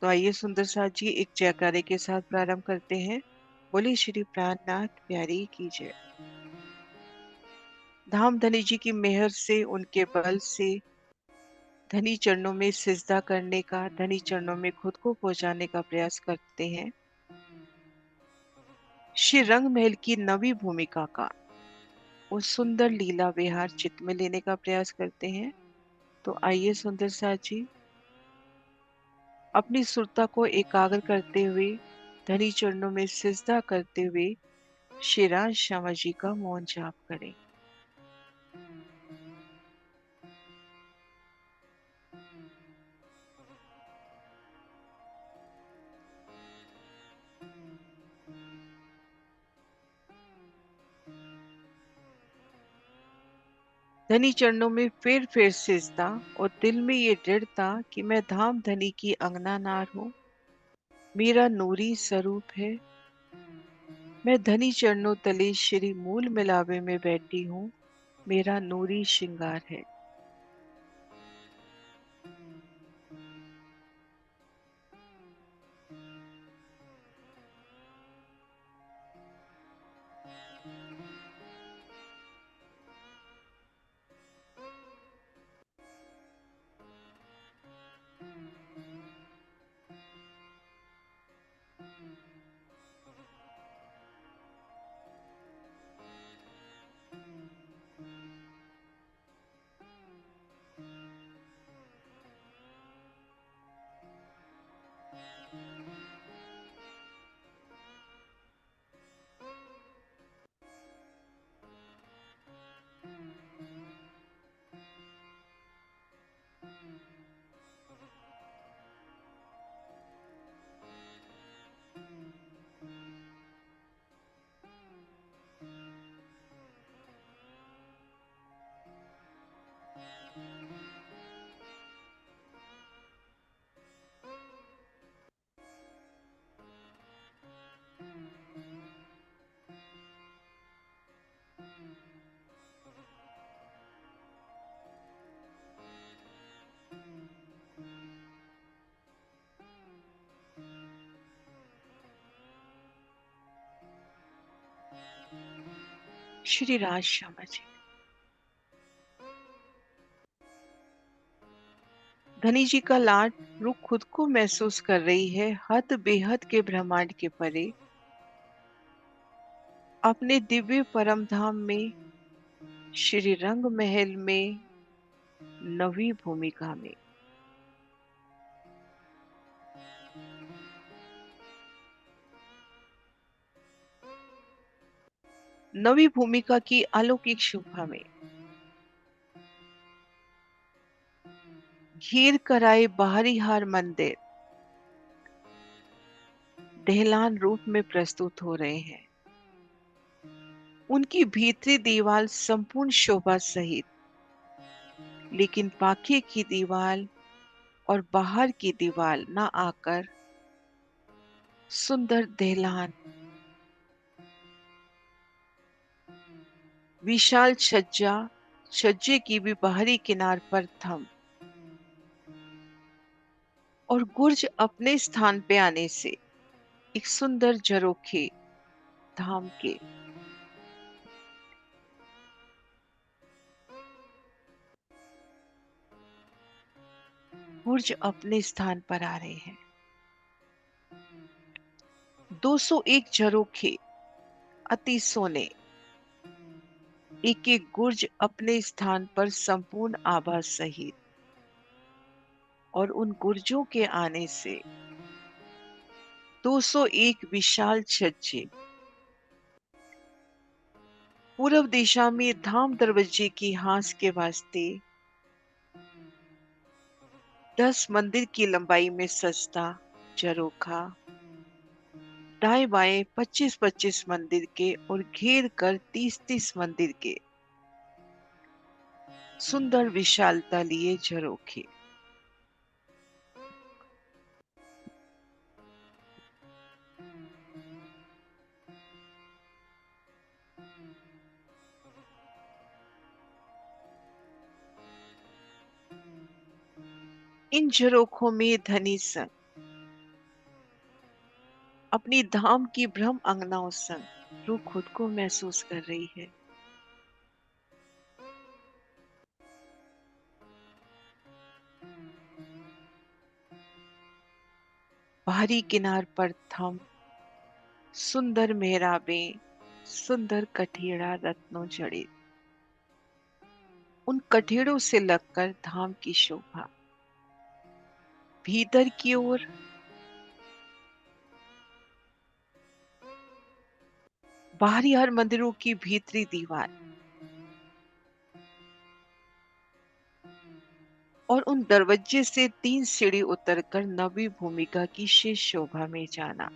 तो आइए सुंदर साथ जी एक जयकारे के साथ प्रारंभ करते हैं। बोले श्री प्राणनाथ प्यारी की जय। धाम धनी जी की मेहर से, उनके बल से धनी चरणों में सिजदा करने का, धनी चरणों में खुद को पहुंचाने का प्रयास करते हैं। श्री रंग महल की नवी भूमिका का वो सुंदर लीला विहार चित्त में लेने का प्रयास करते हैं। तो आइए सुंदर साथ जी अपनी सुरता को एकाग्र करते हुए, धनी चरणों में सिजदा करते हुए श्री राज श्यामा जी का मौन जाप करें। धनी चरणों में फिर सिजदा और दिल में ये दृढ़ता कि मैं धाम धनी की अंगना नार हूँ, मेरा नूरी स्वरूप है। मैं धनी चरणों तले श्री मूल मिलावे में बैठी हूँ, मेरा नूरी श्रृंगार है। श्री राज श्यामा जी। धनी जी का लाड रूह खुद को महसूस कर रही है, हद बेहद के ब्रह्मांड के परे, अपने दिव्य परम धाम में, श्री रंग महल में, नवी भूमिका में। नवी भूमिका की अलौकिक शोभा में घेर कराए बाहरी हार मंदिर दहलान रूप में प्रस्तुत हो रहे हैं। उनकी भीतरी दीवार संपूर्ण शोभा सहित, लेकिन पाखे की दीवार और बाहर की दीवार न आकर सुंदर दहलान, विशाल छज्जा, छज्जे की भी बाहरी किनार पर थम और गुर्ज अपने स्थान पे आने से एक सुंदर झरोखे धाम के गुर्ज अपने स्थान पर आ रहे हैं। 201 झरोखे अति सोने, एक एक गुर्ज अपने स्थान पर संपूर्ण आभा सहित, और उन गुर्जों के आने से 201 विशाल छज्जे पूर्व दिशा में धाम दरवाजे की हास के वास्ते 10 मंदिर की लंबाई में सजता झरोखा, दाएं बाएं 25-25 मंदिर के और घेर कर 30-30 मंदिर के सुंदर विशालता लिए झरोखे। इन झरोखों में धनी सन अपनी धाम की ब्रह्म अंगनाओं संग रूह खुद को महसूस कर रही है। बाहरी किनार पर थम सुंदर मेहराबें, सुंदर कठेड़ा रत्नों जड़े, उन कठेड़ों से लगकर धाम की शोभा। भीतर की ओर बाहरी हर मंदिरों की भीतरी दीवार और उन दरवाजे से 3 सीढ़ी उतरकर नवी भूमिका की शेष शोभा में जाना।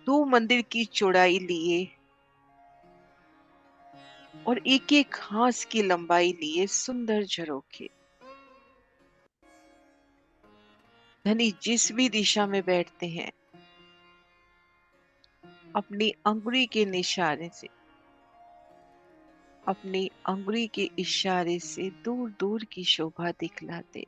2 मंदिर की चौड़ाई लिए और एक-एक हाथ की लंबाई लिए सुंदर झरोखे। धनी जिस भी दिशा में बैठते हैं, अपनी अंगुली के निशाने से, अपनी अंगुली के इशारे से दूर-दूर की शोभा दिखलाते।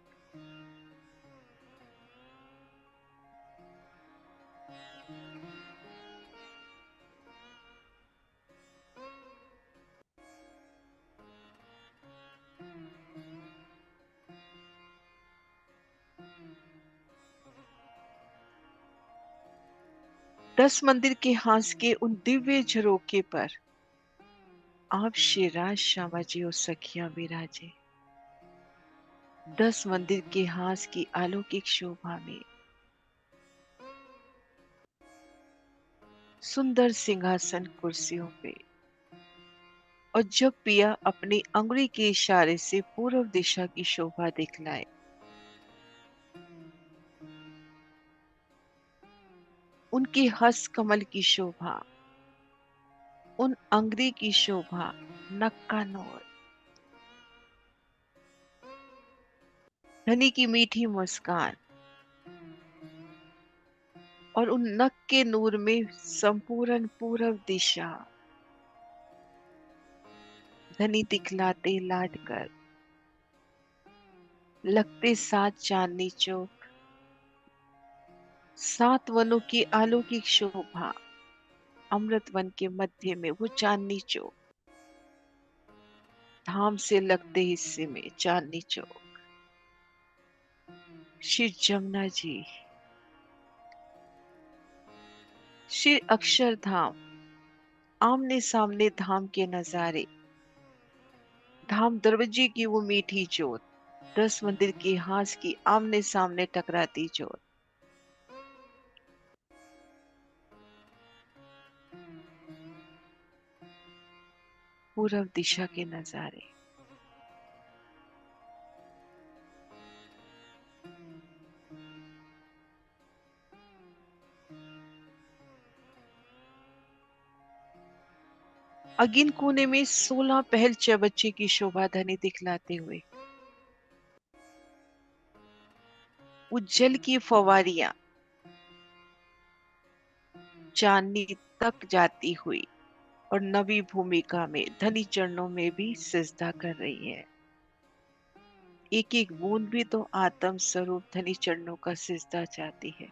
10 मंदिर के हाथ के उन दिव्य झरोखे पर आप श्रीराज श्यामाजी और सखियां विराजे। 10 मंदिर के हाथ की अलौकिक शोभा में सुंदर सिंहासन कुर्सियों पे, और जब पिया अपनी अंगुली के इशारे से पूर्व दिशा की शोभा दिखलाए, उनकी हस्त कमल की शोभा, उन अंगुली की शोभा, नक का नूर, धनी की मीठी मुस्कान और उन नक के नूर में संपूर्ण पूर्व दिशा, धनी दिखलाते लाड कर लगते 7 चांदनी चौक, 7 वनों की अलौकिक शोभा। अमृत वन के मध्य में वो चांदनी चौक, धाम से लगते हिस्से में चांदनी चौक, श्री जमुना जी, श्री अक्षरधाम, आमने सामने धाम के नजारे, धाम दरवाजे की वो मीठी जोत, 10 मंदिर के हाथ की आमने सामने टकराती जोत, पूर्व दिशा के नजारे। अगिन कोने में 16 पहल चबच्चे की शोभा धनी दिखलाते हुए, उज्जल की फवारियां चांदनी तक जाती हुई और नवी भूमिका में धनी चरणों में भी सिजदा कर रही है। एक एक बूंद भी तो आत्म स्वरूप धनी चरणों का सिजदा चाहती है।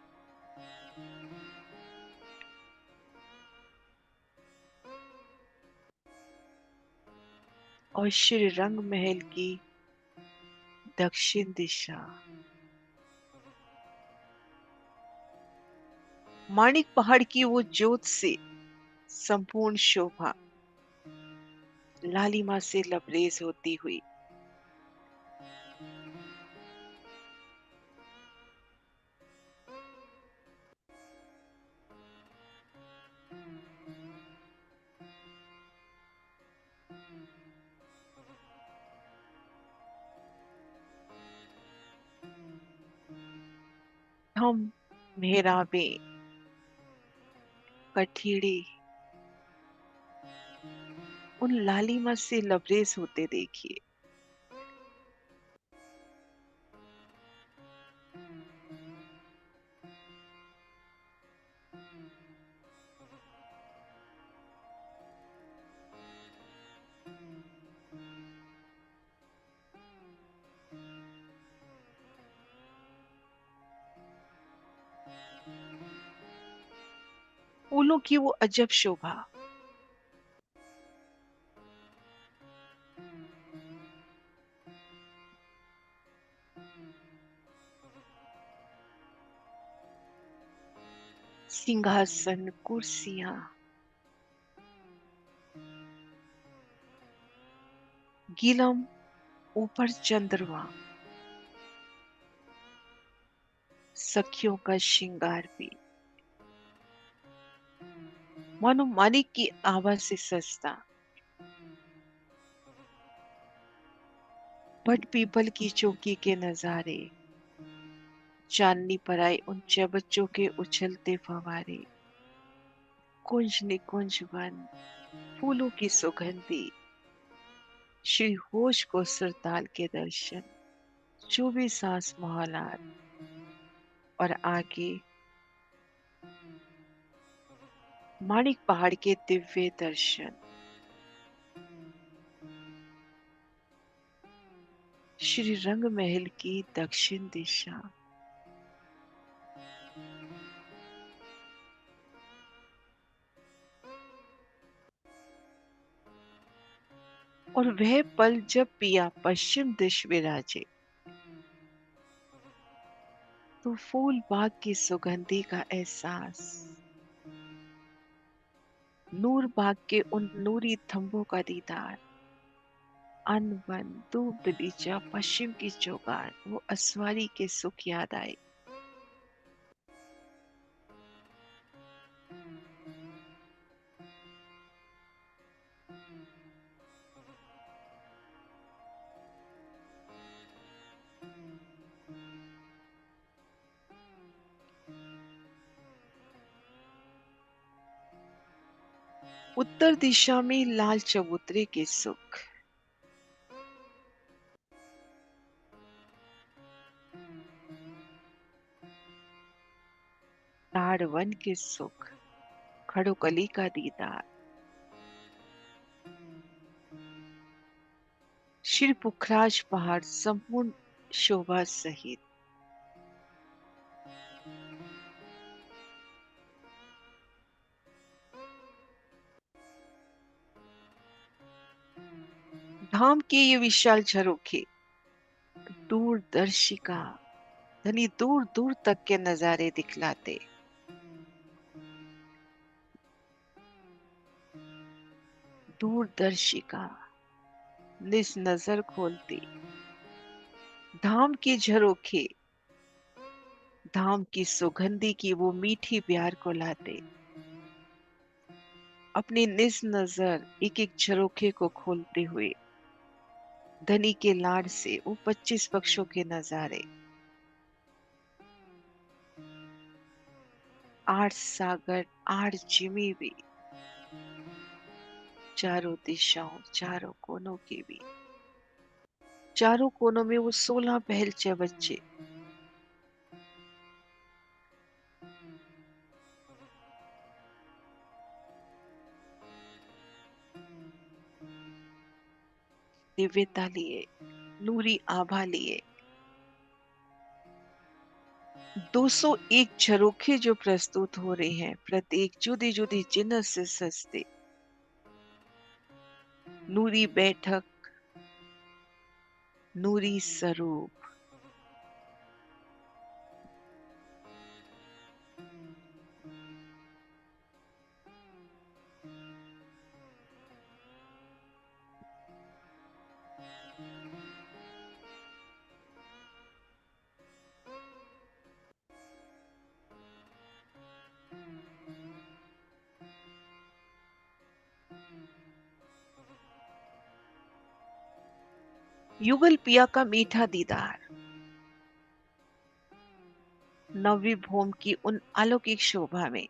और श्री रंग महल की दक्षिण दिशा, माणिक पहाड़ की वो ज्योत से संपूर्ण शोभा लालिमा से लबरेज होती हुई हम मेहराबे कठीड़े उन लालिमा से लबरेज होते देखिए। फूलों की वो अजब शोभा, सिंहासन, कुर्सियां, गीलम, ऊपर चंद्रमा, सखियों का श्रृंगार भी, मानो मानिक की आभा से सस्ता। बट पीपल की चौकी के नजारे, चांदनी पर आए उन बच्चों के उछलते फवारे, कुंज निकुंज वन, फूलों की सुगंधी, श्री होश को सुरताल के दर्शन, जो भी सांस मोहलात, और आगे माणिक पहाड़ के दिव्य दर्शन, श्री रंग महल की दक्षिण दिशा। और वह पल जब पिया पश्चिम दिश विराजे, तो फूल बाग की सुगंधी का एहसास, नूर बाग के उन नूरी थंभों का दीदार, अन वन दूब बगीचा पश्चिम की चौगान, वो असवारी के सुख याद आए। उत्तर दिशा में लाल चबूतरे के सुख, ताड़ वन के सुख, खड़ोकली का दीदार, श्री पुखराज पहाड़ संपूर्ण शोभा सहित, धाम के ये विशाल झरोखे, दूरदर्शिका धनी दूर दूर तक के नजारे दिखलाते, दूरदर्शिका निज नजर खोलती, धाम के झरोखे धाम की सुगंधी की वो मीठी प्यार को लाते, अपनी निज नजर एक एक झरोखे को खोलते हुए, धनी के लाड से वो 25 पक्षों के नजारे, 8 सागर, 8 जिमी भी, चारों दिशाओं चारों कोनों की भी, चारों कोनों में वो 16 बहलचे बच्चे, दिव्यता लिए, नूरी आभा लिए, 201 झरोखे जो प्रस्तुत हो रहे हैं, प्रत्येक जुदी जुदी जिन्नत से सजते, नूरी बैठक, नूरी स्वरूप, युगल पिया का मीठा दीदार, नवी भौम की उन अलौकिक शोभा में,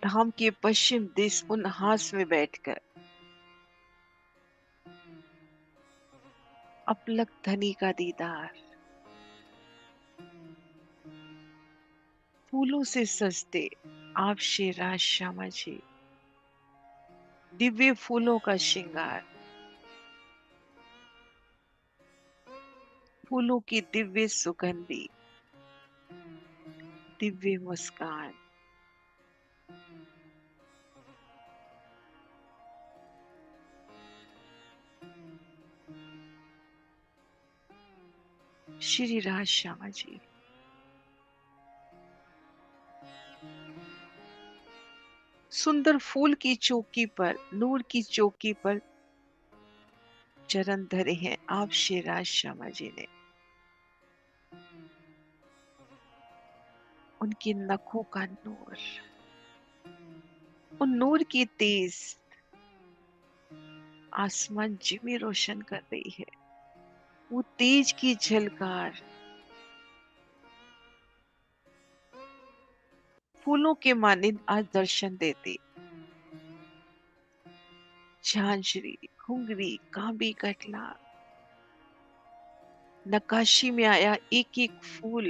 धाम के पश्चिम दिस उन हास में बैठकर, अपलक धनी का दीदार, फूलों से सजते आप शेराज श्यामा जी, दिव्य फूलों का श्रृंगार, फूलों की दिव्य सुगंधी, दिव्य मुस्कान। श्री राज श्यामा जी। सुंदर फूल की चौकी पर, नूर की चौकी पर चरण धरे हैं आप श्री राज श्यामा जी ने। उनकी नखों का नूर, उन नूर की तेज आसमान जिमी रोशन कर रही है। वो तेज की झलकार फूलों के मानिंद आज दर्शन देती। झांझरी, घुंघरी, कांबी, कटला, नक्काशी में आया एक एक फूल,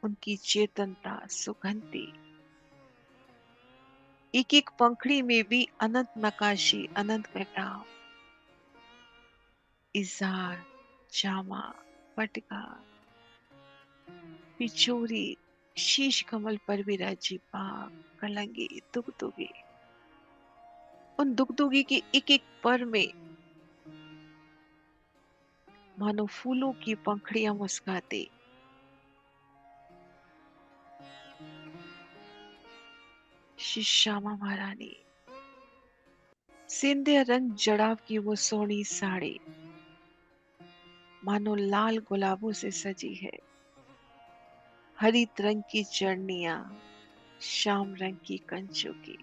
उनकी चेतनता सुगंधी। एक एक पंखड़ी में भी अनंत नक्काशी, अनंत कटाव। इजार, जामा, पटका, पिचोरी, शीश कमल पर विराजी पाक, कलंगी, दुगदुगी। उन दुगदुगी के एक एक पर में मानो फूलों की पंखड़ियां मुस्काते। श्री श्यामा महारानी, सिंधिया रंग जड़ाव की वो सोनी साड़ी मानो लाल गुलाबों से सजी है। हरित रंग की चढ़निया, श्याम रंग की कंचों की,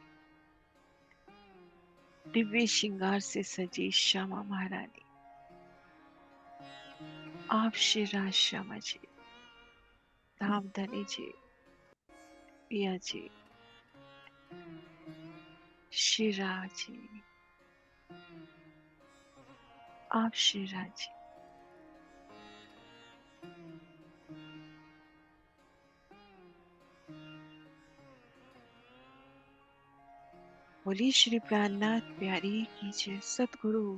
दिव्य श्रृंगार से सजी श्यामा महारानी। आप श्री राज श्यामा जी, धाम धनी जी, पिया जी, श्री राज जी, आप श्री राज जी। बोली श्री प्राणनाथ प्यारी की जय। सतगुरु